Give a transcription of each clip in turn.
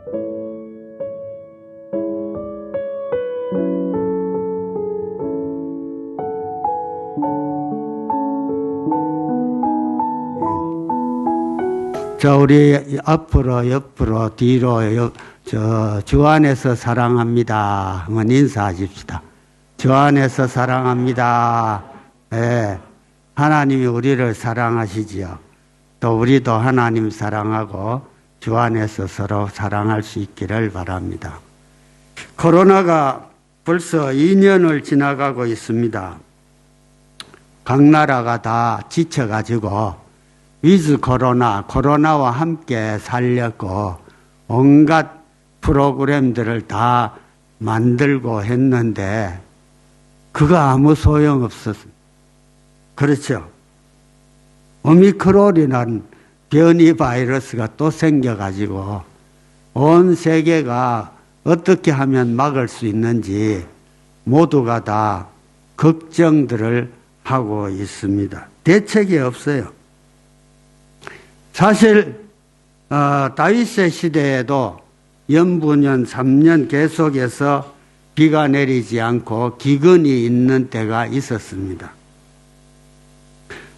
자, 우리 앞으로, 옆으로, 뒤로, 주 안에서 사랑합니다. 한번 인사하십시다. 주 안에서 사랑합니다. 예, 하나님이 우리를 사랑하시지요. 또 우리도 하나님 사랑하고 주 안에서 서로 사랑할 수 있기를 바랍니다. 코로나가 벌써 2년을 지나가고 있습니다. 각 나라가 다 지쳐가지고 위즈 코로나와 함께 살렸고 온갖 프로그램들을 다 만들고 했는데 그거 아무 소용없었습니다. 그렇죠. 오미크론이라는 변이 바이러스가 또 생겨가지고 온 세계가 어떻게 하면 막을 수 있는지 모두가 다 걱정들을 하고 있습니다. 대책이 없어요. 사실 다윗의 시대에도 연분연 3년 계속해서 비가 내리지 않고 기근이 있는 때가 있었습니다.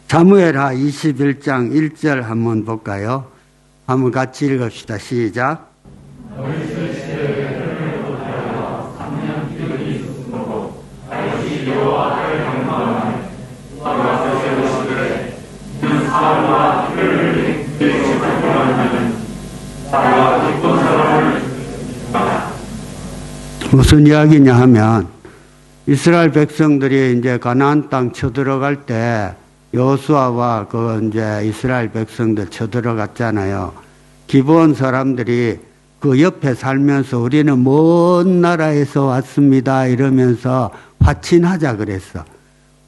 사무엘하 21장 1절 한번 볼까요? 한번 같이 읽읍시다. 시작. 다윗의 시대에 하늘을 하여 3년 기근이 있었으므로 다윗이 여호와를 경배하며 여호와의 시대에 있는 사람과 그를 무슨 이야기냐 하면 이스라엘 백성들이 이제 가나안 땅 쳐들어갈 때 여호수아와 이제 이스라엘 백성들 쳐들어갔잖아요. 기브온 사람들이 그 옆에 살면서 우리는 먼 나라에서 왔습니다 이러면서 화친하자 그랬어.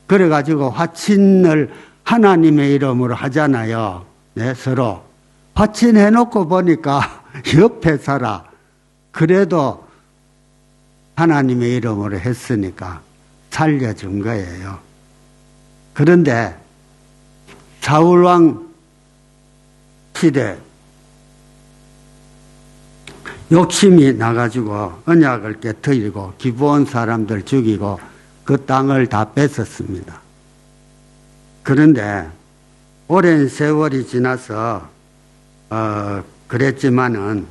그래가지고 화친을 하나님의 이름으로 하잖아요. 네, 서로. 화친해놓고 보니까 옆에 살아. 그래도 하나님의 이름으로 했으니까 살려준 거예요. 그런데 사울왕 시대 욕심이 나가지고 언약을 깨트리고 기브온 사람들 죽이고 그 땅을 다 뺏었습니다. 그런데 오랜 세월이 지나서 그랬지만은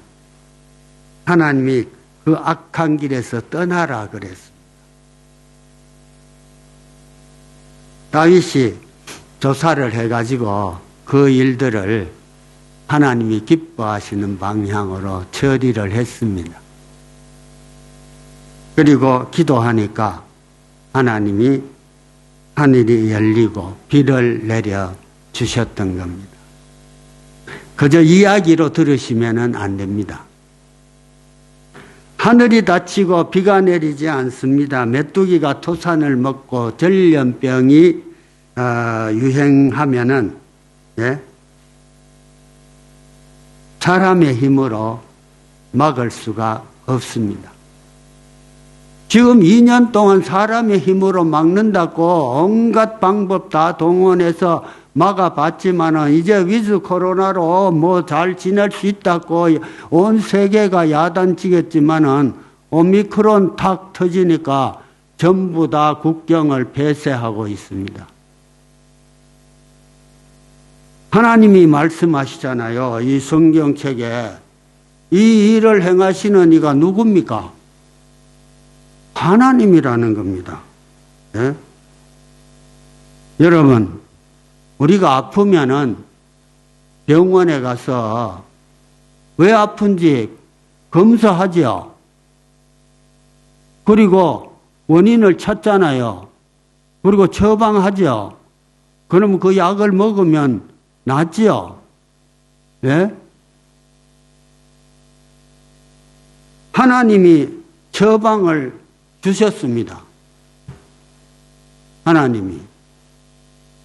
하나님이 그 악한 길에서 떠나라 그랬습니다. 다윗이 조사를 해가지고 그 일들을 하나님이 기뻐하시는 방향으로 처리를 했습니다. 그리고 기도하니까 하나님이 하늘이 열리고 비를 내려 주셨던 겁니다. 그저 이야기로 들으시면 안 됩니다. 하늘이 닫히고 비가 내리지 않습니다. 메뚜기가 토산을 먹고 전염병이 유행하면은 사람의 힘으로 막을 수가 없습니다. 지금 2년 동안 사람의 힘으로 막는다고 온갖 방법 다 동원해서 막아봤지만은 이제 위즈 코로나로 뭐 잘 지낼 수 있다고 온 세계가 야단치겠지만은 오미크론 탁 터지니까 전부 다 국경을 폐쇄하고 있습니다. 하나님이 말씀하시잖아요. 이 성경책에 이 일을 행하시는 이가 누굽니까? 하나님이라는 겁니다. 예? 여러분, 우리가 아프면은 병원에 가서 왜 아픈지 검사하죠. 그리고 원인을 찾잖아요. 그리고 처방하죠. 그러면 그 약을 먹으면 낫지요. 예? 하나님이 처방을 주셨습니다. 하나님이.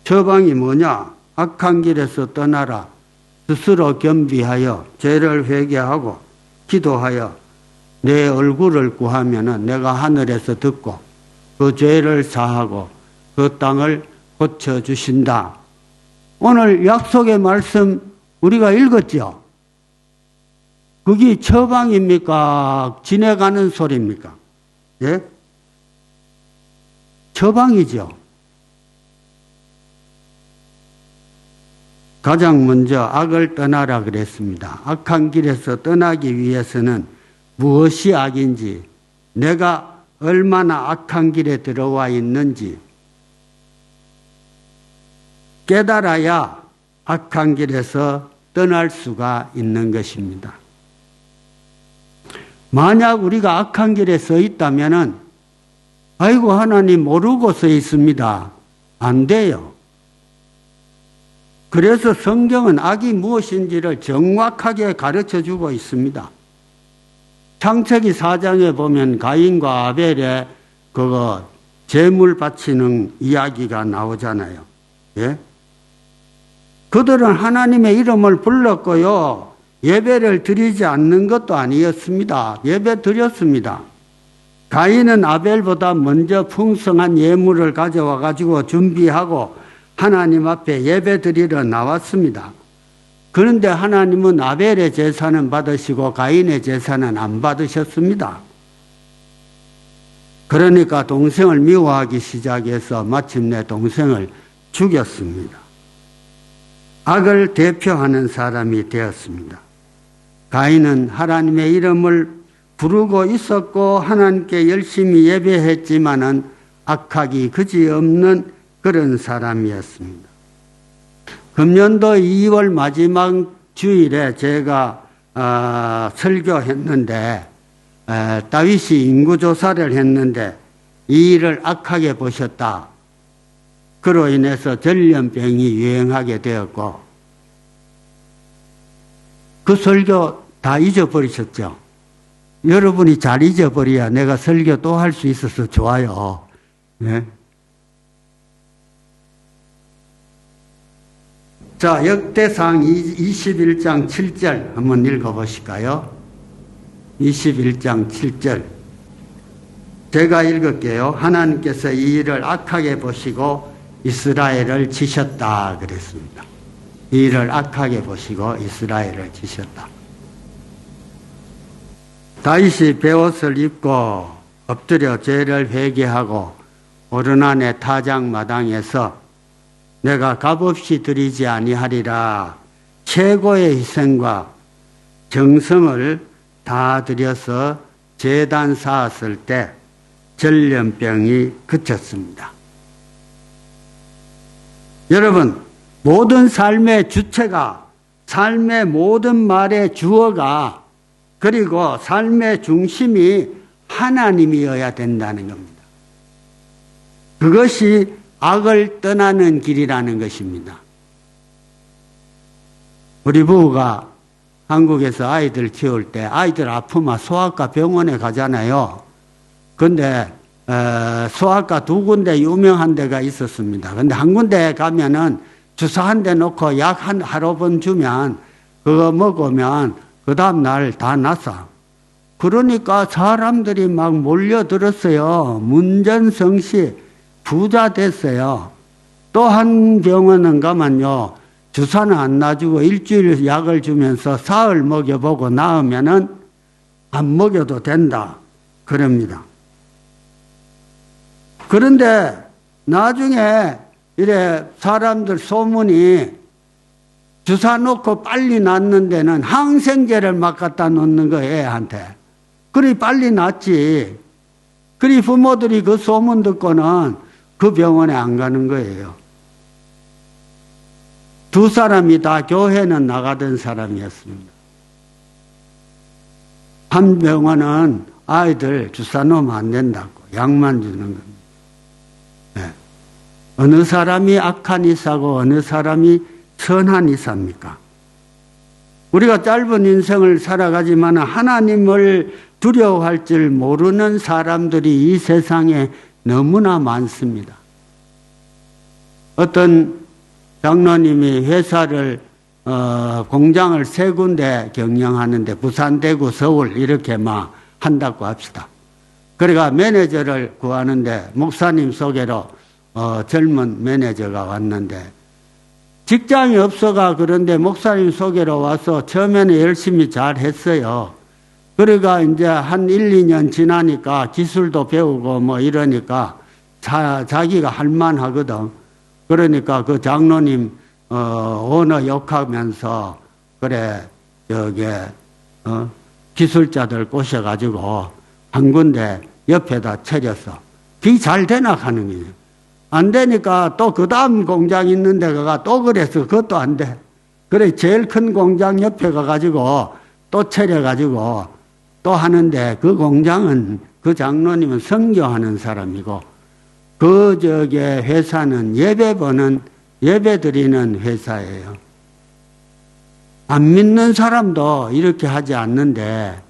처방이 뭐냐? 악한 길에서 떠나라. 스스로 겸비하여 죄를 회개하고 기도하여 내 얼굴을 구하면은 내가 하늘에서 듣고 그 죄를 사하고 그 땅을 고쳐주신다. 오늘 약속의 말씀 우리가 읽었죠? 그게 처방입니까? 지내가는 소리입니까? 예? 처방이죠. 가장 먼저 악을 떠나라 그랬습니다. 악한 길에서 떠나기 위해서는 무엇이 악인지, 내가 얼마나 악한 길에 들어와 있는지 깨달아야 악한 길에서 떠날 수가 있는 것입니다. 만약 우리가 악한 길에 서 있다면은 아이고 하나님 모르고 서 있습니다. 안 돼요. 그래서 성경은 악이 무엇인지를 정확하게 가르쳐주고 있습니다. 창세기 4장에 보면 가인과 아벨의 그거 제물 바치는 이야기가 나오잖아요. 예? 그들은 하나님의 이름을 불렀고요. 예배를 드리지 않는 것도 아니었습니다. 예배 드렸습니다. 가인은 아벨보다 먼저 풍성한 예물을 가져와 가지고 준비하고 하나님 앞에 예배 드리러 나왔습니다. 그런데 하나님은 아벨의 제사는 받으시고 가인의 제사는 안 받으셨습니다. 그러니까 동생을 미워하기 시작해서 마침내 동생을 죽였습니다. 악을 대표하는 사람이 되었습니다. 가인은 하나님의 이름을 부르고 있었고 하나님께 열심히 예배했지만은 악하기 그지없는 그런 사람이었습니다. 금년도 2월 마지막 주일에 제가 설교했는데 다윗이 인구조사를 했는데 이 일을 악하게 보셨다. 그로 인해서 전염병이 유행하게 되었고 그 설교 다 잊어버리셨죠? 여러분이 잘 잊어버려야 내가 설교 또 할 수 있어서 좋아요. 네? 자, 역대상 21장 7절 한번 읽어보실까요? 21장 7절 제가 읽을게요. 하나님께서 이 일을 악하게 보시고 이스라엘을 치셨다 그랬습니다. 이 일을 악하게 보시고 이스라엘을 치셨다. 다윗이 베옷을 입고 엎드려 죄를 회개하고 오르난의 타작마당에서 내가 값없이 드리지 아니하리라 최고의 희생과 정성을 다 드려서 제단 쌓았을 때 전염병이 그쳤습니다. 여러분, 모든 삶의 주체가, 삶의 모든 말의 주어가, 그리고 삶의 중심이 하나님이어야 된다는 겁니다. 그것이 악을 떠나는 길이라는 것입니다. 우리 부부가 한국에서 아이들 키울 때 아이들 아프면 소아과 병원에 가잖아요. 근데 소아과 두 군데 유명한 데가 있었습니다. 근데 한 군데 가면은 주사 한 대 놓고 약 하루 번 주면 그거 먹으면 그 다음 날 다 났어. 그러니까 사람들이 막 몰려들었어요. 문전성시 부자 됐어요. 또 한 병원은 가면요. 주사는 안 놔주고 일주일 약을 주면서 사흘 먹여보고 나으면은 안 먹여도 된다. 그럽니다. 그런데 나중에 이래 사람들 소문이 주사 놓고 빨리 낫는 데는 항생제를 막 갖다 놓는 거예요, 애한테. 그리 빨리 낫지. 그리 부모들이 그 소문 듣고는 그 병원에 안 가는 거예요. 두 사람이 다 교회는 나가던 사람이었습니다. 한 병원은 아이들 주사 놓으면 안 된다고 약만 주는 겁니다. 네. 어느 사람이 악한 이사고 어느 사람이 선한 이사입니까? 우리가 짧은 인생을 살아가지만 하나님을 두려워할 줄 모르는 사람들이 이 세상에 너무나 많습니다. 어떤 장로님이 회사를 공장을 세 군데 경영하는데 부산, 대구, 서울 이렇게 막 한다고 합시다. 그러니까 매니저를 구하는데 목사님 소개로 젊은 매니저가 왔는데 직장이 없어가 그런데 목사님 소개로 와서 처음에는 열심히 잘 했어요. 그러니까 이제 한 1, 2년 지나니까 기술도 배우고 뭐 이러니까 자기가 할만하거든. 그러니까 그 장로님 언어 욕하면서 그래 기술자들 꼬셔가지고 한 군데 옆에다 차렸어. 그게 잘 되나 하는 거예요. 안 되니까 또 그 다음 공장 있는 데 가가 또 그래서 그것도 안 돼. 그래 제일 큰 공장 옆에 가가지고 또 차려가지고 또 하는데 그 공장은 그 장로님은 선교하는 사람이고 그 회사는 예배 드리는 회사예요. 안 믿는 사람도 이렇게 하지 않는데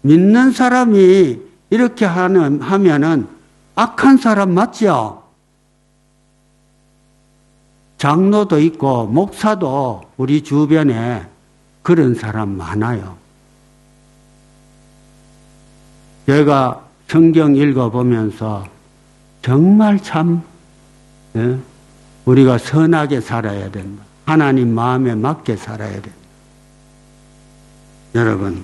믿는 사람이 이렇게 하면은 악한 사람 맞죠? 장로도 있고 목사도 우리 주변에 그런 사람 많아요. 제가 성경 읽어보면서 정말 참 우리가 선하게 살아야 된다. 하나님 마음에 맞게 살아야 된다. 여러분,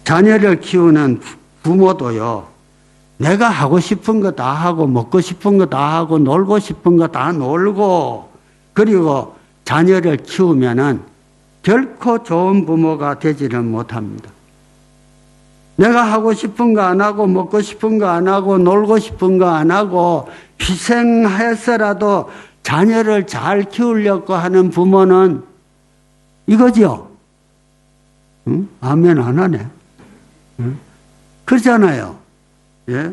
자녀를 키우는 부모도요. 내가 하고 싶은 거 다 하고 먹고 싶은 거 다 하고 놀고 싶은 거 다 놀고 그리고 자녀를 키우면은 결코 좋은 부모가 되지는 못합니다. 내가 하고 싶은 거 안 하고 먹고 싶은 거 안 하고 놀고 싶은 거 안 하고 희생해서라도 자녀를 잘 키우려고 하는 부모는 이거죠. 응? 아멘 안 하네. 응? 그렇잖아요. 예?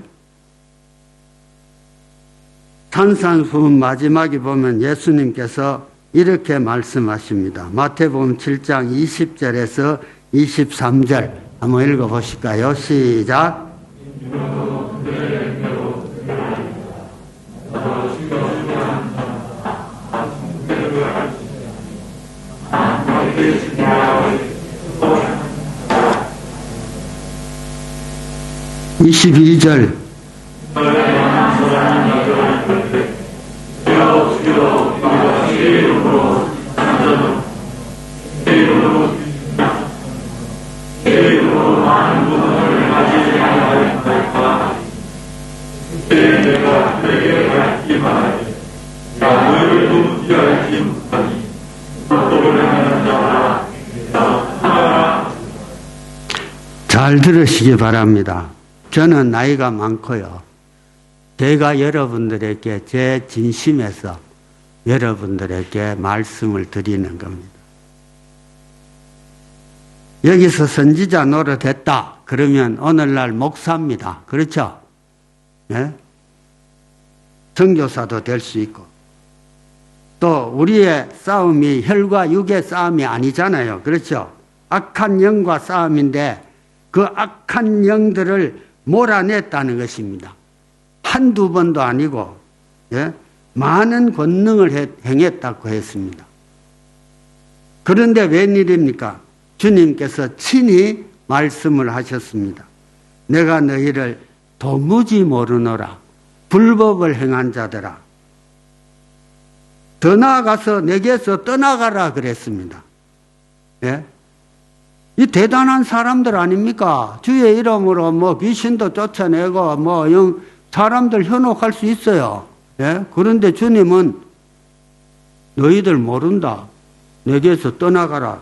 산산수훈 마지막에 보면 예수님께서 이렇게 말씀하십니다. 마태복음 7장 20절에서 23절 한번 읽어보실까요? 시작. 22절. 잘 들으시기 바랍니다. 저는 나이가 많고요. 제가 여러분들에게 제 진심에서 여러분들에게 말씀을 드리는 겁니다. 여기서 선지자 노릇했다. 그러면 오늘날 목사입니다. 그렇죠? 네? 선교사도 될 수 있고. 또 우리의 싸움이 혈과 육의 싸움이 아니잖아요. 그렇죠? 악한 영과 싸움인데 그 악한 영들을 몰아냈다는 것입니다. 한두 번도 아니고 많은 권능을 행했다고 했습니다. 그런데 웬일입니까? 주님께서 친히 말씀을 하셨습니다. 내가 너희를 도무지 모르노라. 불법을 행한 자들아. 더 나아가서 내게서 떠나가라 그랬습니다. 예? 이 대단한 사람들 아닙니까? 주의 이름으로 뭐 귀신도 쫓아내고 뭐 사람들 현혹할 수 있어요. 예? 그런데 주님은 너희들 모른다. 내게서 떠나가라.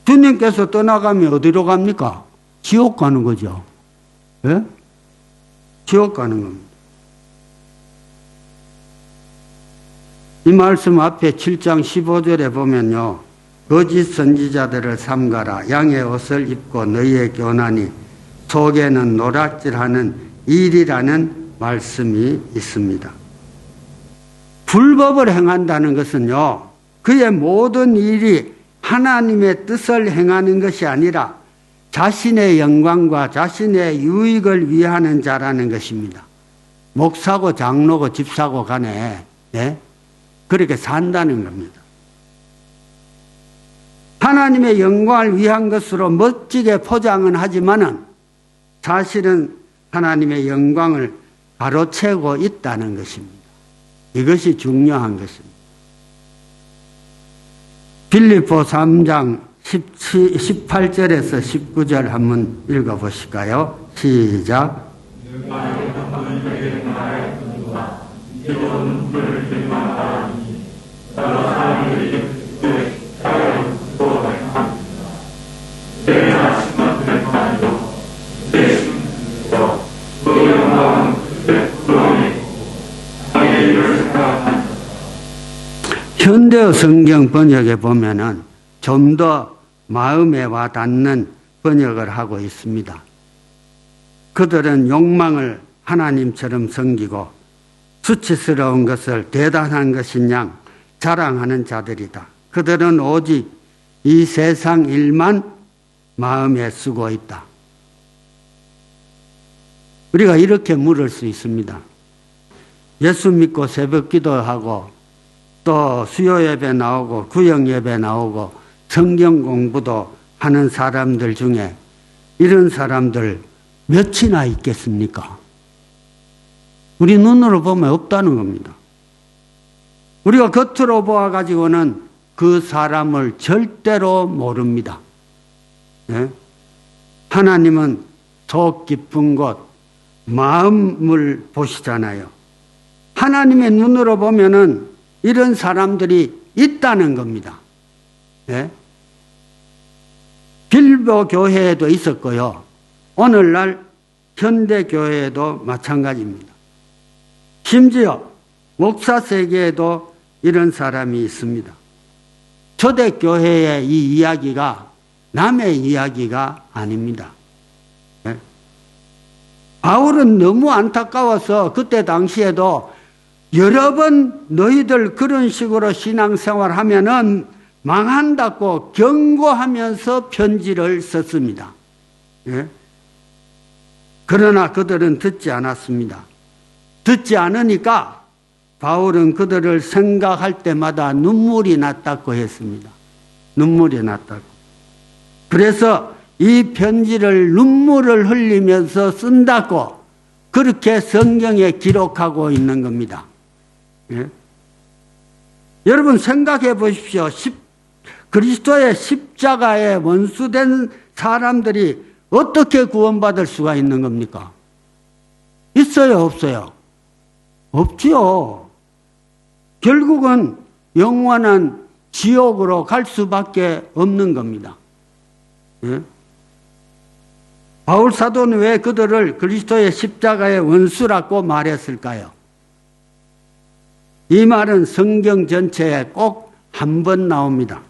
주님께서 떠나가면 어디로 갑니까? 지옥 가는 거죠. 예? 지옥 가는 겁니다. 이 말씀 앞에 7장 15절에 보면요. 거짓 선지자들을 삼가라. 양의 옷을 입고 너희의 교난이 속에는 노략질하는 일이라는 말씀이 있습니다. 불법을 행한다는 것은요. 그의 모든 일이 하나님의 뜻을 행하는 것이 아니라 자신의 영광과 자신의 유익을 위하는 자라는 것입니다. 목사고 장로고 집사고 간에 그렇게 산다는 겁니다. 하나님의 영광을 위한 것으로 멋지게 포장은 하지만은 사실은 하나님의 영광을 가로채고 있다는 것입니다. 이것이 중요한 것입니다. 빌립보 3장 18절에서 19절 한번 읽어보실까요? 시작. 현대 성경 번역에 보면은 좀 더 마음에 와 닿는 번역을 하고 있습니다. 그들은 욕망을 하나님처럼 섬기고 수치스러운 것을 대단한 것인 양 자랑하는 자들이다. 그들은 오직 이 세상 일만 마음에 쓰고 있다. 우리가 이렇게 물을 수 있습니다. 예수 믿고 새벽 기도하고 또 수요 예배 나오고 구역 예배 나오고 성경 공부도 하는 사람들 중에 이런 사람들 몇이나 있겠습니까? 우리 눈으로 보면 없다는 겁니다. 우리가 겉으로 보아가지고는 그 사람을 절대로 모릅니다. 네? 하나님은 속 깊은 곳, 마음을 보시잖아요. 하나님의 눈으로 보면은 이런 사람들이 있다는 겁니다. 네? 빌보 교회에도 있었고요. 오늘날 현대 교회에도 마찬가지입니다. 심지어 목사 세계에도 이런 사람이 있습니다. 초대교회의 이 이야기가 남의 이야기가 아닙니다. 네? 바울은 너무 안타까워서 그때 당시에도 여러 번 너희들 그런 식으로 신앙생활 하면은 망한다고 경고하면서 편지를 썼습니다. 예? 그러나 그들은 듣지 않았습니다. 듣지 않으니까 바울은 그들을 생각할 때마다 눈물이 났다고 했습니다. 눈물이 났다고. 그래서 이 편지를 눈물을 흘리면서 쓴다고 그렇게 성경에 기록하고 있는 겁니다. 예? 여러분 생각해 보십시오. 그리스도의 십자가에 원수된 사람들이 어떻게 구원받을 수가 있는 겁니까? 있어요, 없어요? 없지요. 결국은 영원한 지옥으로 갈 수밖에 없는 겁니다. 예? 바울 사도는 왜 그들을 그리스도의 십자가의 원수라고 말했을까요? 이 말은 성경 전체에 꼭 한 번 나옵니다.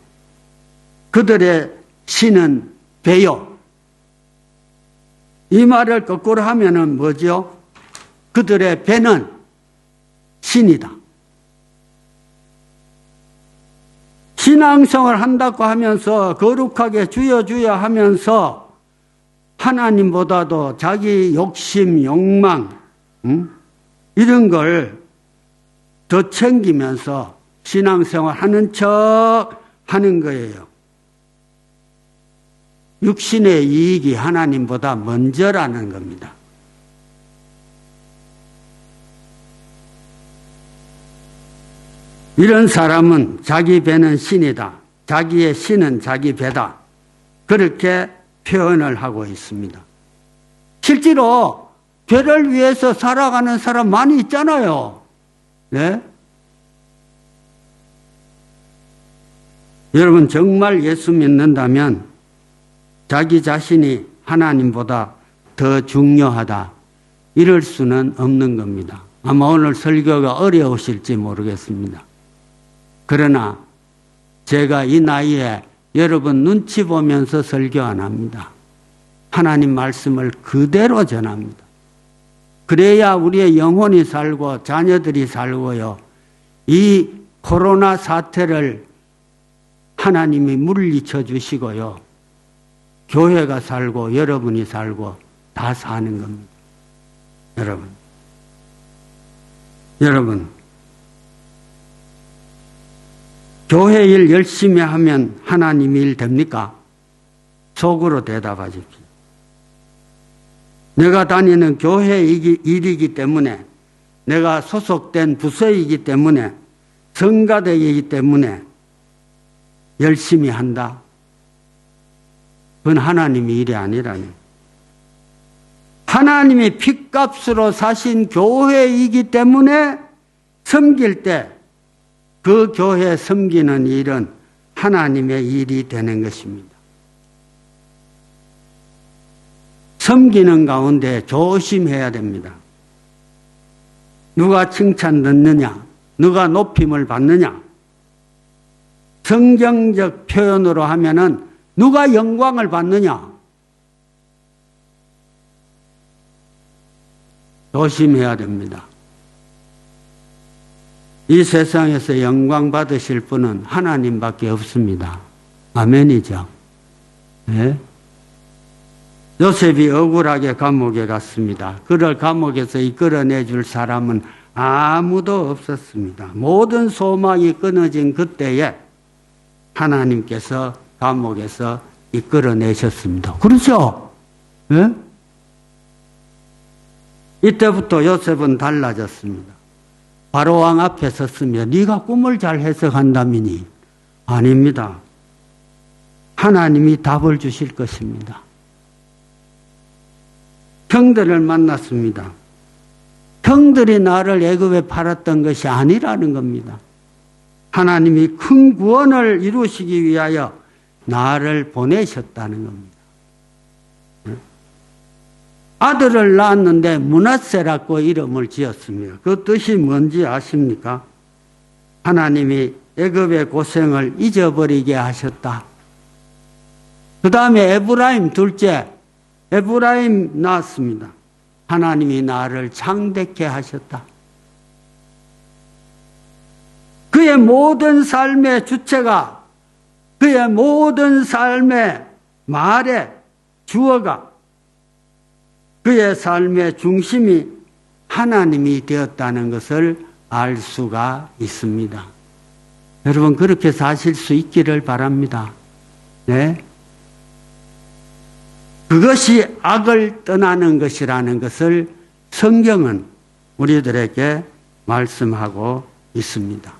그들의 신은 배요. 이 말을 거꾸로 하면은 뭐죠? 그들의 배는 신이다. 신앙생활 한다고 하면서 거룩하게 주여 주여 하면서 하나님보다도 자기 욕심, 욕망 이런 걸 더 챙기면서 신앙생활 하는 척 하는 거예요. 육신의 이익이 하나님보다 먼저라는 겁니다. 이런 사람은 자기 배는 신이다. 자기의 신은 자기 배다. 그렇게 표현을 하고 있습니다. 실제로 배를 위해서 살아가는 사람 많이 있잖아요. 네? 여러분 정말 예수 믿는다면 자기 자신이 하나님보다 더 중요하다. 이럴 수는 없는 겁니다. 아마 오늘 설교가 어려우실지 모르겠습니다. 그러나 제가 이 나이에 여러분 눈치 보면서 설교 안 합니다. 하나님 말씀을 그대로 전합니다. 그래야 우리의 영혼이 살고 자녀들이 살고요. 이 코로나 사태를 하나님이 물리쳐 주시고요. 교회가 살고 여러분이 살고 다 사는 겁니다. 여러분 교회 일 열심히 하면 하나님 일 됩니까? 속으로 대답하십시오. 내가 다니는 교회 일이기 때문에, 내가 소속된 부서이기 때문에, 성가대이기 때문에 열심히 한다. 그건 하나님의 일이 아니라니. 하나님이 핏값으로 사신 교회이기 때문에 섬길 때 그 교회 섬기는 일은 하나님의 일이 되는 것입니다. 섬기는 가운데 조심해야 됩니다. 누가 칭찬 듣느냐, 누가 높임을 받느냐, 성경적 표현으로 하면은 누가 영광을 받느냐, 조심해야 됩니다. 이 세상에서 영광 받으실 분은 하나님밖에 없습니다. 아멘이죠. 네? 요셉이 억울하게 감옥에 갔습니다. 그를 감옥에서 이끌어내 줄 사람은 아무도 없었습니다. 모든 소망이 끊어진 그때에 하나님께서 감옥에서 이끌어내셨습니다. 그렇죠? 네? 이때부터 요셉은 달라졌습니다. 바로왕 앞에 섰으며 네가 꿈을 잘 해석한다미니 아닙니다. 하나님이 답을 주실 것입니다. 형들을 만났습니다. 형들이 나를 애굽에 팔았던 것이 아니라는 겁니다. 하나님이 큰 구원을 이루시기 위하여 나를 보내셨다는 겁니다. 아들을 낳았는데 므낫세라고 이름을 지었습니다. 그 뜻이 뭔지 아십니까? 하나님이 애굽의 고생을 잊어버리게 하셨다. 그 다음에 에브라임 둘째, 에브라임 낳았습니다. 하나님이 나를 창대케 하셨다. 그의 모든 삶의 주체가, 그의 모든 삶의 말의 주어가, 그의 삶의 중심이 하나님이 되었다는 것을 알 수가 있습니다. 여러분 그렇게 사실 수 있기를 바랍니다. 네? 그것이 악을 떠나는 것이라는 것을 성경은 우리들에게 말씀하고 있습니다.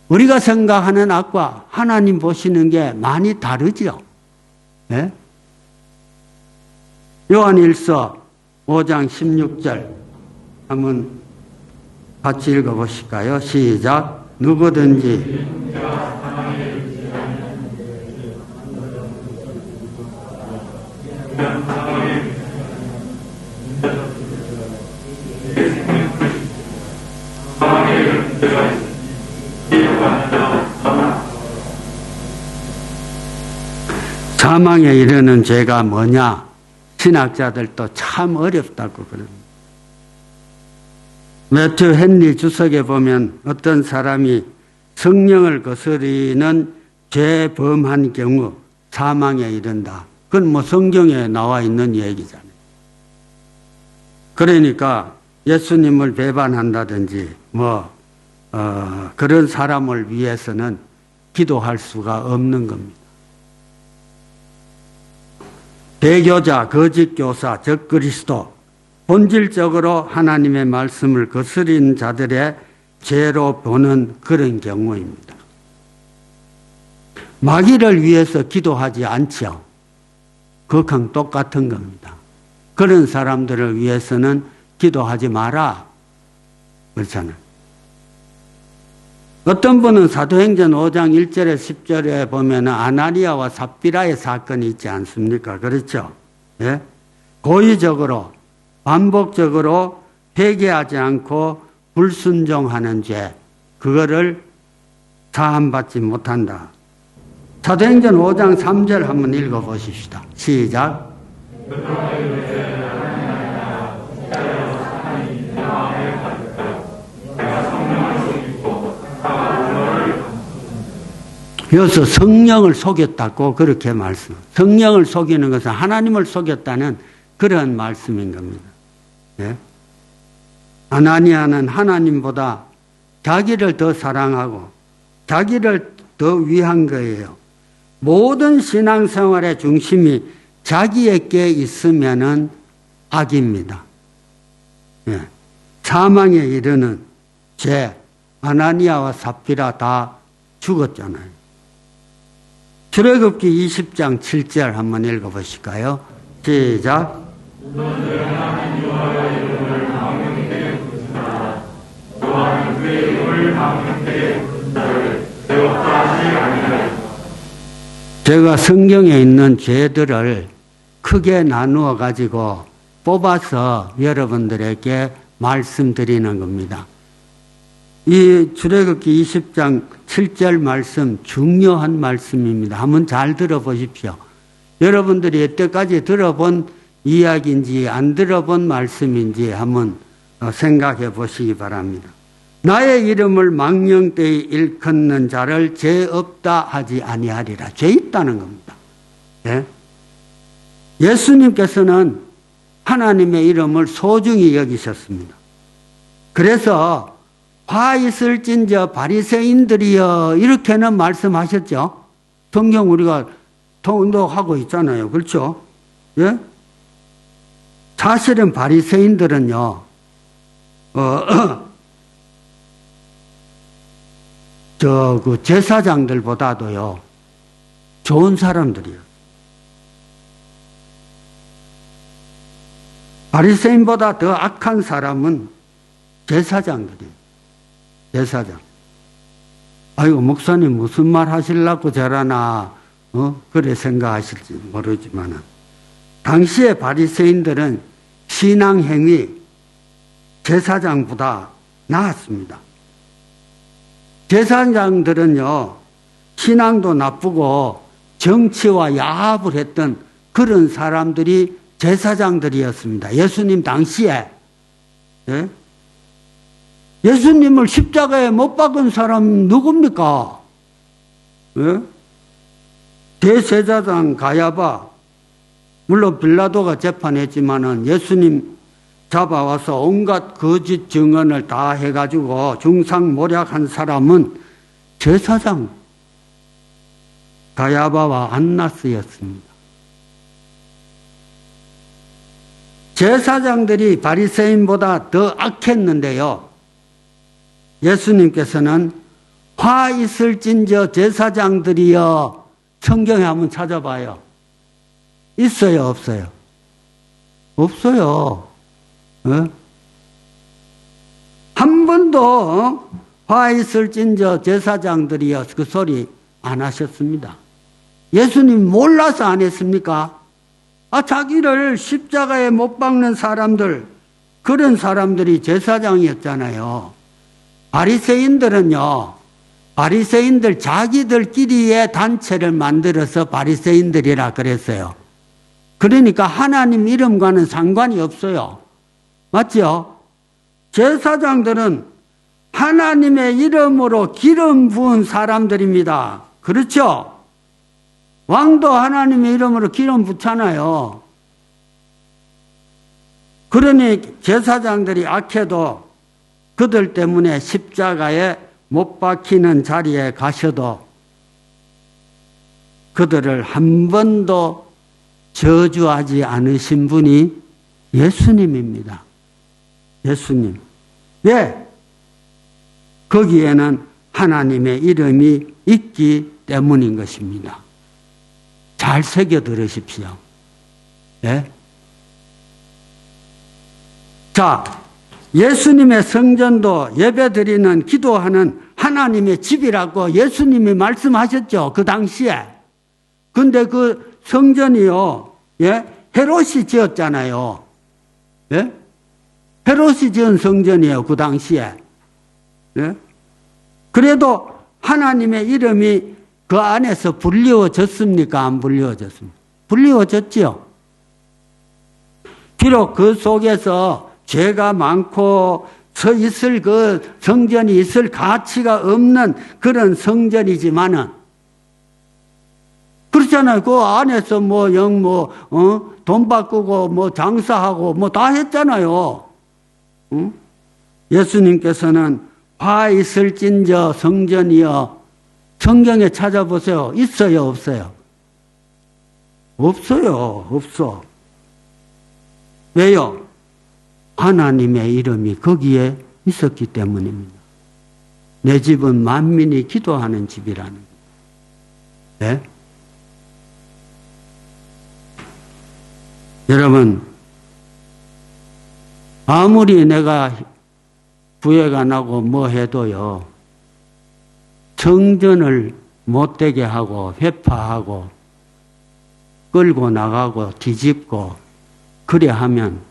우리가 생각하는 악과 하나님 보시는 게 많이 다르죠. 네? 요한일서 5장 16절 한번 같이 읽어보실까요? 시작. 누구든지 사망에 이르는 죄가 뭐냐? 신학자들도 참 어렵다고 그럽니다. 매튜 헨리 주석에 보면 어떤 사람이 성령을 거스리는 죄범한 경우 사망에 이른다. 그건 뭐 성경에 나와 있는 얘기잖아요. 그러니까 예수님을 배반한다든지 그런 사람을 위해서는 기도할 수가 없는 겁니다. 배교자, 거짓 교사, 적그리스도, 본질적으로 하나님의 말씀을 거스린 자들의 죄로 보는 그런 경우입니다. 마귀를 위해서 기도하지 않죠. 그건 똑같은 겁니다. 그런 사람들을 위해서는 기도하지 마라. 그렇잖아요. 어떤 분은 사도행전 5장 1절에 10절에 보면 아나니아와 삽비라의 사건이 있지 않습니까? 그렇죠? 예? 고의적으로, 반복적으로 회개하지 않고 불순종하는 죄, 그거를 사함받지 못한다. 사도행전 5장 3절 한번 읽어보십시다. 시작. 여기서 성령을 속였다고 그렇게 말씀. 성령을 속이는 것은 하나님을 속였다는 그런 말씀인 겁니다. 예? 아나니아는 하나님보다 자기를 더 사랑하고 자기를 더 위한 거예요. 모든 신앙생활의 중심이 자기에게 있으면은 악입니다. 예. 사망에 이르는 죄, 아나니아와 삽비라 다 죽었잖아요. 출애굽기 20장 7절 한번 읽어보실까요? 시작. 제가 성경에 있는 죄들을 크게 나누어 가지고 뽑아서 여러분들에게 말씀드리는 겁니다. 이 출애굽기 20장 7절 말씀 중요한 말씀입니다. 한번 잘 들어보십시오. 여러분들이 여태까지 들어본 이야기인지 안 들어본 말씀인지 한번 생각해 보시기 바랍니다. 나의 이름을 망령되이 일컫는 자를 죄 없다 하지 아니하리라. 죄 있다는 겁니다. 예? 예수님께서는 하나님의 이름을 소중히 여기셨습니다. 그래서 화 있을진저 바리새인들이여 이렇게는 말씀하셨죠. 성경 우리가 통독하고 있잖아요. 그렇죠? 예? 사실은 바리새인들은요. 그 제사장들보다도요. 좋은 사람들이에요. 바리새인보다 더 악한 사람은 제사장들이에요. 제사장. 아이고 목사님 무슨 말 하시려고 저러나 그래 생각하실지 모르지만 당시의 바리새인들은 신앙행위 제사장보다 나았습니다. 제사장들은요 신앙도 나쁘고 정치와 야합을 했던 그런 사람들이 제사장들이었습니다. 예수님 당시에. 예? 예수님을 십자가에 못 박은 사람 누굽니까? 예? 대제사장 가야바, 물론 빌라도가 재판했지만은 예수님 잡아와서 온갖 거짓 증언을 다 해가지고 중상모략한 사람은 제사장 가야바와 안나스였습니다. 제사장들이 바리새인보다 더 악했는데요. 예수님께서는 화 있을진저 제사장들이여 성경에 한번 찾아봐요. 있어요, 없어요? 없어요. 한 번도 화 있을진저 제사장들이여 그 소리 안 하셨습니다. 예수님 몰라서 안 했습니까? 자기를 십자가에 못 박는 사람들, 그런 사람들이 제사장이었잖아요. 바리새인들은요, 바리새인들 자기들끼리의 단체를 만들어서 바리새인들이라 그랬어요. 그러니까 하나님 이름과는 상관이 없어요. 맞죠? 제사장들은 하나님의 이름으로 기름 부은 사람들입니다. 그렇죠? 왕도 하나님의 이름으로 기름 붓잖아요. 그러니 제사장들이 악해도 그들 때문에 십자가에 못 박히는 자리에 가셔도 그들을 한 번도 저주하지 않으신 분이 예수님입니다. 예수님. 왜? 거기에는 하나님의 이름이 있기 때문인 것입니다. 잘 새겨 들으십시오. 네? 자, 예수님의 성전도 예배드리는 기도하는 하나님의 집이라고 예수님이 말씀하셨죠. 그 당시에. 근데 그 성전이요, 예? 헤롯이 지었잖아요. 예? 헤롯이 지은 성전이에요. 그 당시에. 예? 그래도 하나님의 이름이 그 안에서 불리워졌습니까? 안 불리워졌습니까? 불리워졌지요. 비록 그 속에서 죄가 많고 서 있을 그 성전이 있을 가치가 없는 그런 성전이지만은 그렇잖아요. 그 안에서 돈 바꾸고 장사하고 다 했잖아요. 응? 예수님께서는 화 있을진저 성전이여 성경에 찾아보세요. 있어요, 없어요? 없어요, 없어. 왜요? 하나님의 이름이 거기에 있었기 때문입니다. 내 집은 만민이 기도하는 집이라는 거예요. 네? 여러분, 아무리 내가 부해가 나고 뭐 해도요, 정전을 못되게 하고 회파하고 끌고 나가고 뒤집고 그래 하면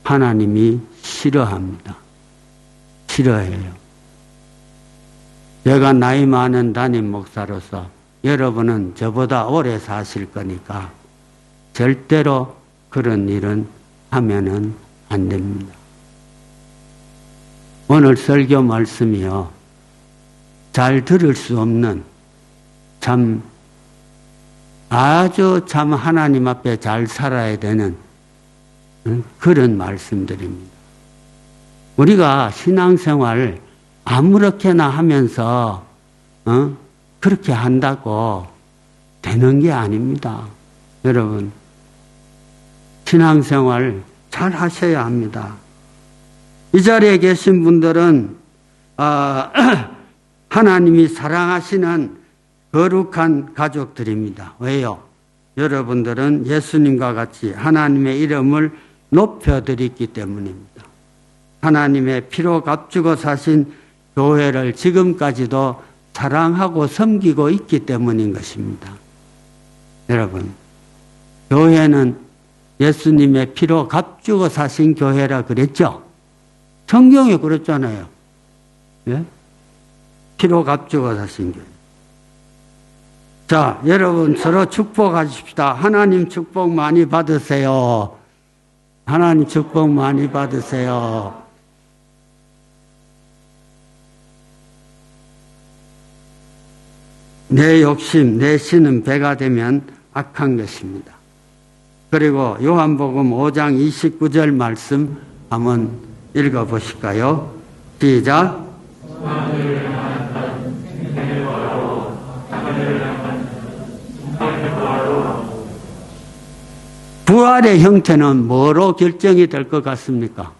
하나님이 싫어합니다. 싫어해요. 제가 나이 많은 담임 목사로서 여러분은 저보다 오래 사실 거니까 절대로 그런 일은 하면은 안 됩니다. 오늘 설교 말씀이요, 잘 들을 수 없는 참 아주 참 하나님 앞에 잘 살아야 되는 그런 말씀들입니다. 우리가 신앙생활 아무렇게나 하면서 그렇게 한다고 되는 게 아닙니다. 여러분, 신앙생활 잘 하셔야 합니다. 이 자리에 계신 분들은 하나님이 사랑하시는 거룩한 가족들입니다. 왜요? 여러분들은 예수님과 같이 하나님의 이름을 높여드렸기 때문입니다. 하나님의 피로 값주고 사신 교회를 지금까지도 사랑하고 섬기고 있기 때문인 것입니다. 여러분, 교회는 예수님의 피로 값주고 사신 교회라 그랬죠? 성경에 그랬잖아요. 예? 피로 값주고 사신 교회. 자, 여러분 서로 축복하십시다. 하나님 축복 많이 받으세요. 하나님 축복 많이 받으세요. 내 욕심, 내 신은 배가 되면 악한 것입니다. 그리고 요한복음 5장 29절 말씀 한번 읽어보실까요? 시작. 부활의 형태는 뭐로 결정이 될 것 같습니까?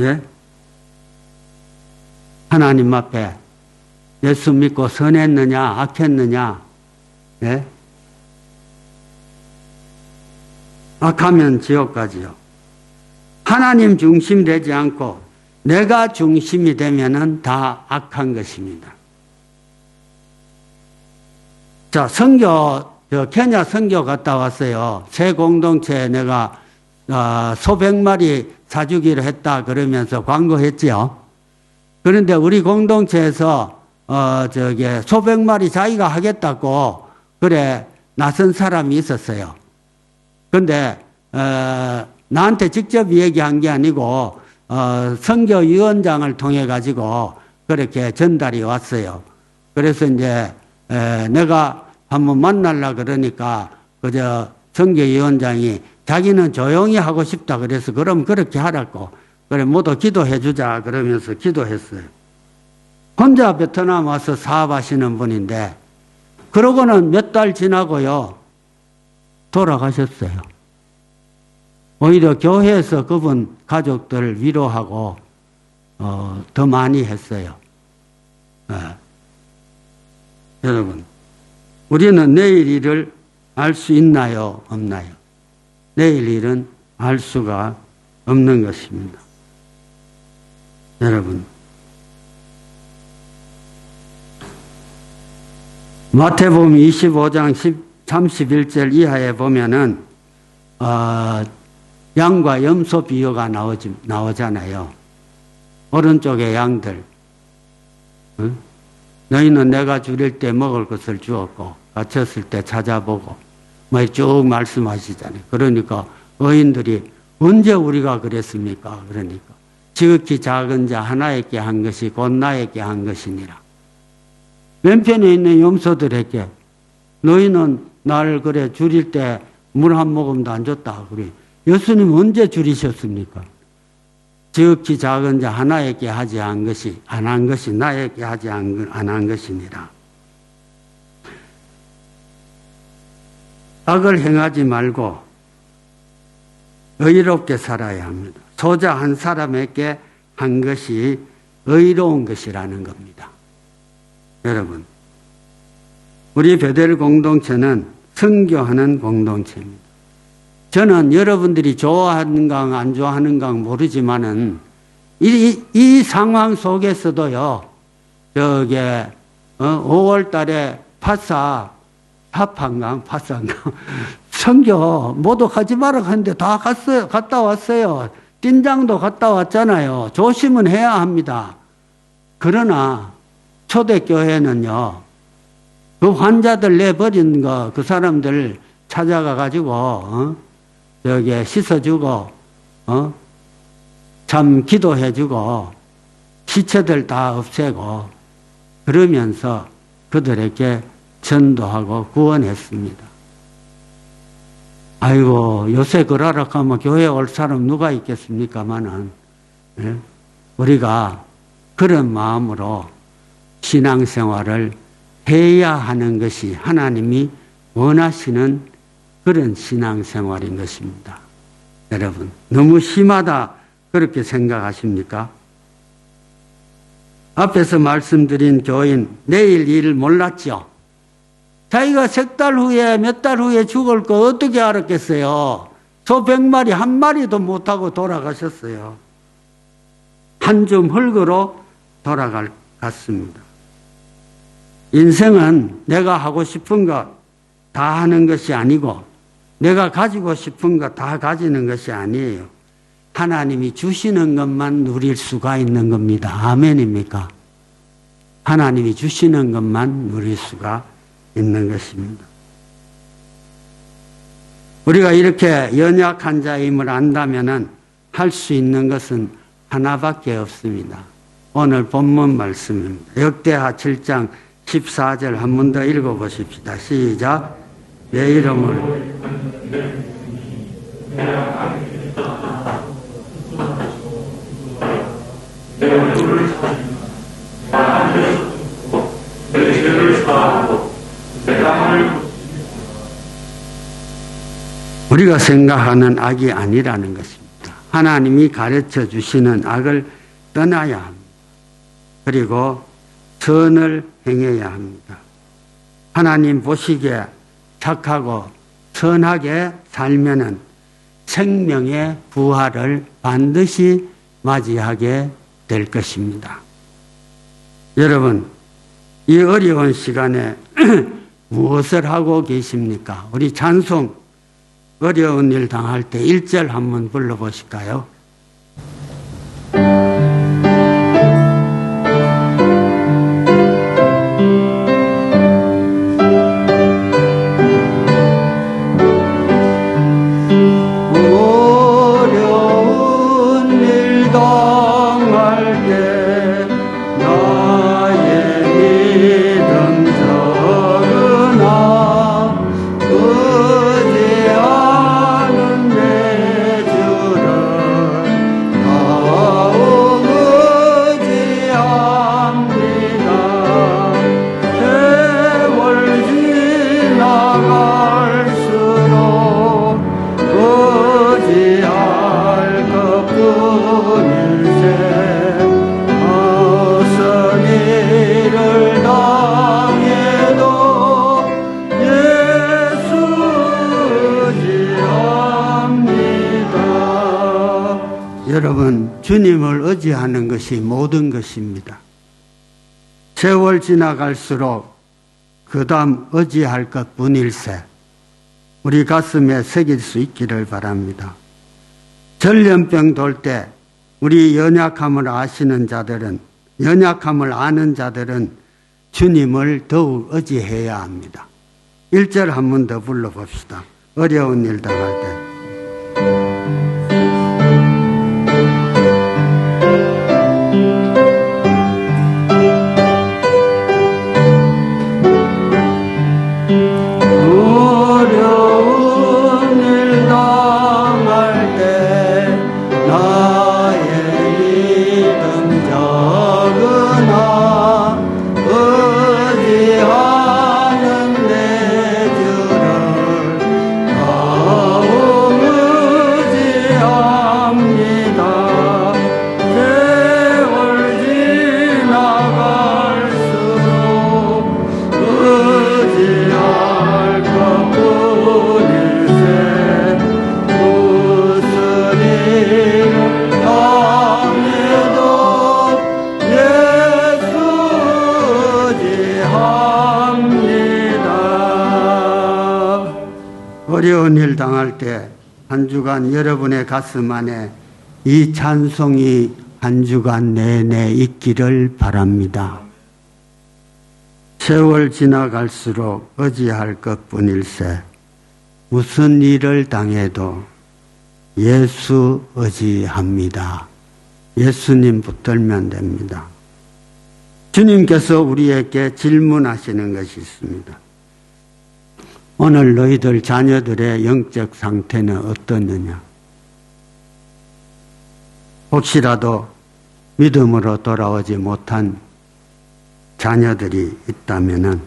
예? 하나님 앞에 예수 믿고 선했느냐 악했느냐, 예? 악하면 지옥 가지요. 하나님 중심 되지 않고 내가 중심이 되면은 다 악한 것입니다. 자, 케냐 선교 갔다 왔어요. 새 공동체에 내가 수백 마리 사주기로 했다 그러면서 광고했지요. 그런데 우리 공동체에서 수백 마리 자기가 하겠다고 그래 나선 사람이 있었어요. 근데 나한테 직접 얘기한 게 아니고 선교위원장을 통해 가지고 그렇게 전달이 왔어요. 그래서 이제 내가 한번 만나려 그러니까 그저 선교위원장이 자기는 조용히 하고 싶다 그래서 그럼 그렇게 하라고 그래 모두 기도해 주자 그러면서 기도했어요. 혼자 베트남 와서 사업하시는 분인데 그러고는 몇 달 지나고요 돌아가셨어요. 오히려 교회에서 그분 가족들을 위로하고 더 많이 했어요. 여러분, 우리는 내일 일을 알 수 있나요? 없나요? 내일 일은 알 수가 없는 것입니다. 여러분, 마태복음 25장 31절 이하에 보면은 양과 염소 비유가 나오잖아요. 오른쪽에 양들. 너희는 내가 줄일 때 먹을 것을 주었고 갇혔을 때 찾아보고 뭐 쭉 말씀하시잖아요. 그러니까 의인들이 언제 우리가 그랬습니까? 그러니까 지극히 작은 자 하나에게 한 것이 곧 나에게 한 것이니라. 왼편에 있는 염소들에게 너희는 날 그래 줄일 때 물 한 모금도 안 줬다. 그래. 예수님 언제 줄이셨습니까? 지극히 작은 자 하나에게 하지 안 한 것이 나에게 하지 안 한 것이니라. 악을 행하지 말고 의롭게 살아야 합니다. 소자 한 사람에게 한 것이 의로운 것이라는 겁니다. 여러분, 우리 베델 공동체는 선교하는 공동체입니다. 저는 여러분들이 좋아하는가 안 좋아하는가 모르지만은 이 상황 속에서도요, 5월 달에 파산강 선교 모두 가지 마라 하는데 다 갔다 왔어요. 띵장도 갔다 왔잖아요. 조심은 해야 합니다. 그러나 초대교회는요, 그 환자들 내버린 그 사람들 찾아가 가지고 씻어주고 참 기도해주고 시체들 다 없애고 그러면서 그들에게 전도하고 구원했습니다. 아이고, 요새 그러라 하면 교회 올 사람 누가 있겠습니까마는, 예? 우리가 그런 마음으로 신앙생활을 해야 하는 것이 하나님이 원하시는 그런 신앙생활인 것입니다. 여러분, 너무 심하다 그렇게 생각하십니까? 앞에서 말씀드린 교인, 내일 일 몰랐죠? 자기가 석 달 후에 몇 달 후에 죽을 거 어떻게 알았겠어요? 소 100마리 한 마리도 못하고 돌아가셨어요. 한 줌 흙으로 돌아갔습니다. 인생은 내가 하고 싶은 것 다 하는 것이 아니고 내가 가지고 싶은 것 다 가지는 것이 아니에요. 하나님이 주시는 것만 누릴 수가 있는 겁니다. 아멘입니까? 하나님이 주시는 것만 누릴 수가 있는 것입니다. 우리가 이렇게 연약한 자임을 안다면 할 수 있는 것은 하나밖에 없습니다. 오늘 본문 말씀입니다. 역대하 7장 14절 한 번 더 읽어보십시다. 시작. 내 이름을 우리가 생각하는 악이 아니라는 것입니다. 하나님이 가르쳐 주시는 악을 떠나야 합니다. 그리고 선을 행해야 합니다. 하나님 보시기에 착하고 선하게 살면은 생명의 부활을 반드시 맞이하게 될 것입니다. 여러분, 이 어려운 시간에 무엇을 하고 계십니까? 우리 찬송 어려운 일 당할 때 1절 한번 불러보실까요? 여러분, 주님을 의지하는 것이 모든 것입니다. 세월 지나갈수록 그 다음 의지할 것뿐일세 우리 가슴에 새길 수 있기를 바랍니다. 전염병 돌 때 우리 연약함을 아시는 자들은, 연약함을 아는 자들은 주님을 더욱 의지해야 합니다. 1절 한 번 더 불러봅시다. 어려운 일 당할 때. Oh 어려운 일 당할 때 한 주간 여러분의 가슴 안에 이 찬송이 한 주간 내내 있기를 바랍니다. 세월 지나갈수록 의지할 것뿐일세 무슨 일을 당해도 예수 의지합니다. 예수님 붙들면 됩니다. 주님께서 우리에게 질문하시는 것이 있습니다. 오늘 너희들 자녀들의 영적 상태는 어떠느냐? 혹시라도 믿음으로 돌아오지 못한 자녀들이 있다면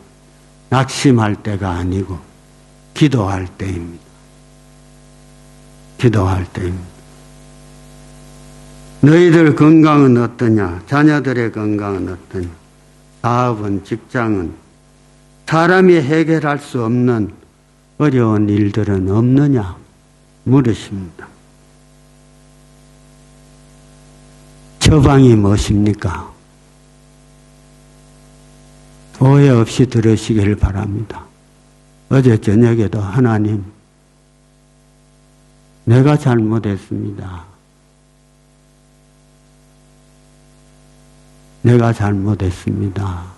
낙심할 때가 아니고 기도할 때입니다. 기도할 때입니다. 너희들 건강은 어떠냐? 자녀들의 건강은 어떠냐? 사업은, 직장은, 사람이 해결할 수 없는 어려운 일들은 없느냐? 물으십니다. 처방이 무엇입니까? 오해 없이 들으시길 바랍니다. 어제 저녁에도 하나님, 내가 잘못했습니다. 내가 잘못했습니다.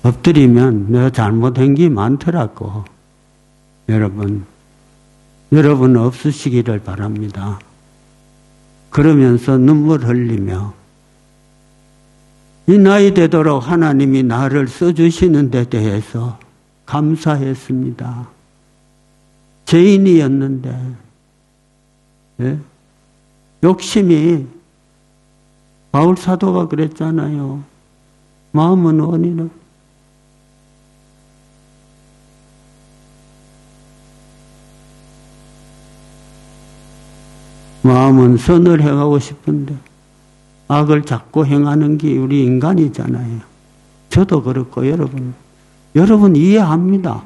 엎드리면 내가 잘못한 게 많더라고. 여러분 없으시기를 바랍니다. 그러면서 눈물 흘리며 이 나이 되도록 하나님이 나를 써주시는 데 대해서 감사했습니다. 죄인이었는데 욕심이 바울 사도가 그랬잖아요. 마음은 원인은 마음은 선을 행하고 싶은데 악을 자꾸 행하는 게 우리 인간이잖아요. 저도 그렇고 여러분 이해합니다.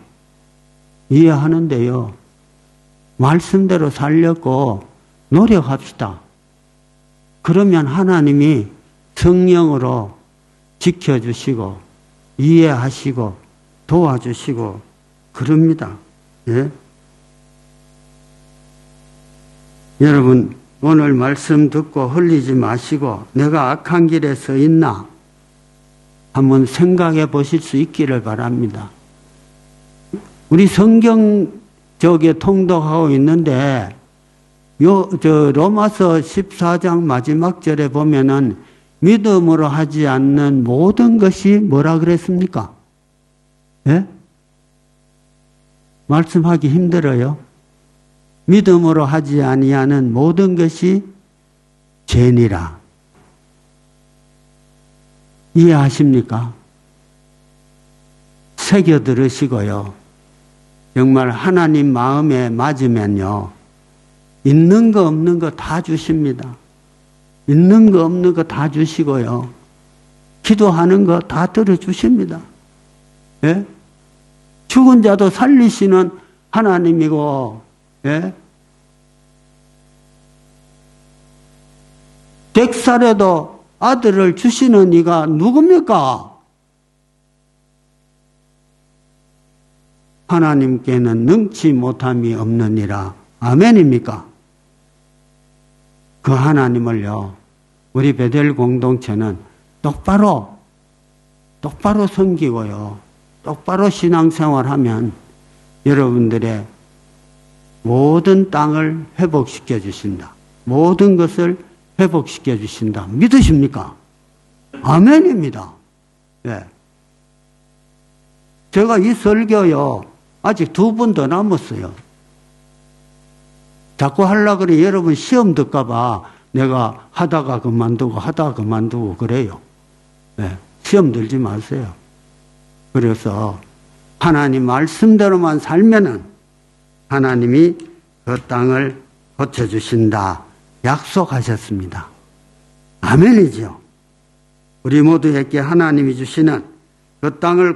이해하는데요. 말씀대로 살려고 노력합시다. 그러면 하나님이 성령으로 지켜주시고 이해하시고 도와주시고 그럽니다. 예? 여러분 오늘 말씀 듣고 흘리지 마시고 내가 악한 길에 서 있나 한번 생각해 보실 수 있기를 바랍니다. 우리 성경 저게 통독하고 있는데 로마서 14장 마지막 절에 보면은 믿음으로 하지 않는 모든 것이 뭐라 그랬습니까? 예? 말씀하기 힘들어요. 믿음으로 하지 아니하는 모든 것이 죄니라. 이해하십니까? 새겨 들으시고요. 정말 하나님 마음에 맞으면요. 있는 거 없는 거 다 주십니다. 있는 거 없는 거 다 주시고요. 기도하는 거 다 들어주십니다. 예? 죽은 자도 살리시는 하나님이고 예? 100살에도 아들을 주시는 이가 누굽니까? 하나님께는 능치 못함이 없느니라. 아멘입니까? 그 하나님을요, 우리 베델 공동체는 똑바로 섬기고요, 똑바로 신앙생활하면 여러분들의 모든 땅을 회복시켜 주신다. 모든 것을 회복시켜 주신다. 믿으십니까? 아멘입니다. 예. 제가 이 설교요, 아직 2분 더 남았어요. 자꾸 하려고 그래. 여러분 시험 듣까봐 내가 하다가 그만두고 그래요. 예. 시험 들지 마세요. 그래서 하나님 말씀대로만 살면은 하나님이 그 땅을 고쳐주신다. 약속하셨습니다. 아멘이죠. 우리 모두에게 하나님이 주시는 그 땅을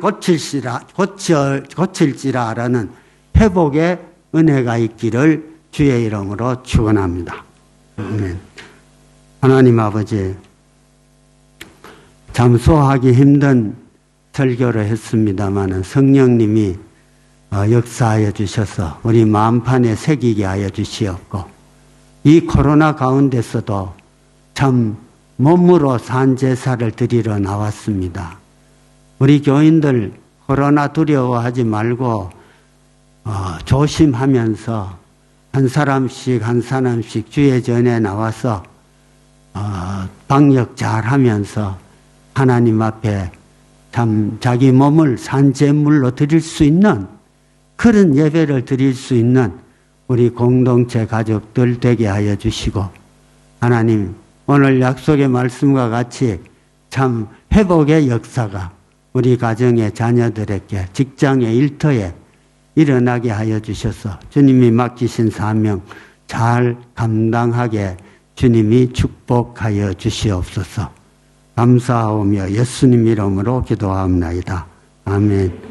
고칠지라라는 회복의 은혜가 있기를 주의 이름으로 축원합니다. 아멘. 하나님 아버지, 참 소화하기 힘든 설교를 했습니다마는 성령님이 역사하여 주셔서 우리 마음판에 새기게 하여 주시옵고, 이 코로나 가운데서도 참 몸으로 산 제사를 드리러 나왔습니다. 우리 교인들 코로나 두려워하지 말고 조심하면서 한 사람씩 주의 전에 나와서 방역 잘 하면서 하나님 앞에 참 자기 몸을 산제물로 드릴 수 있는 그런 예배를 드릴 수 있는 우리 공동체 가족들 되게 하여 주시고, 하나님 오늘 약속의 말씀과 같이 참 회복의 역사가 우리 가정의 자녀들에게 직장의 일터에 일어나게 하여 주셔서 주님이 맡기신 사명 잘 감당하게 주님이 축복하여 주시옵소서. 감사하오며 예수님 이름으로 기도하옵나이다. 아멘.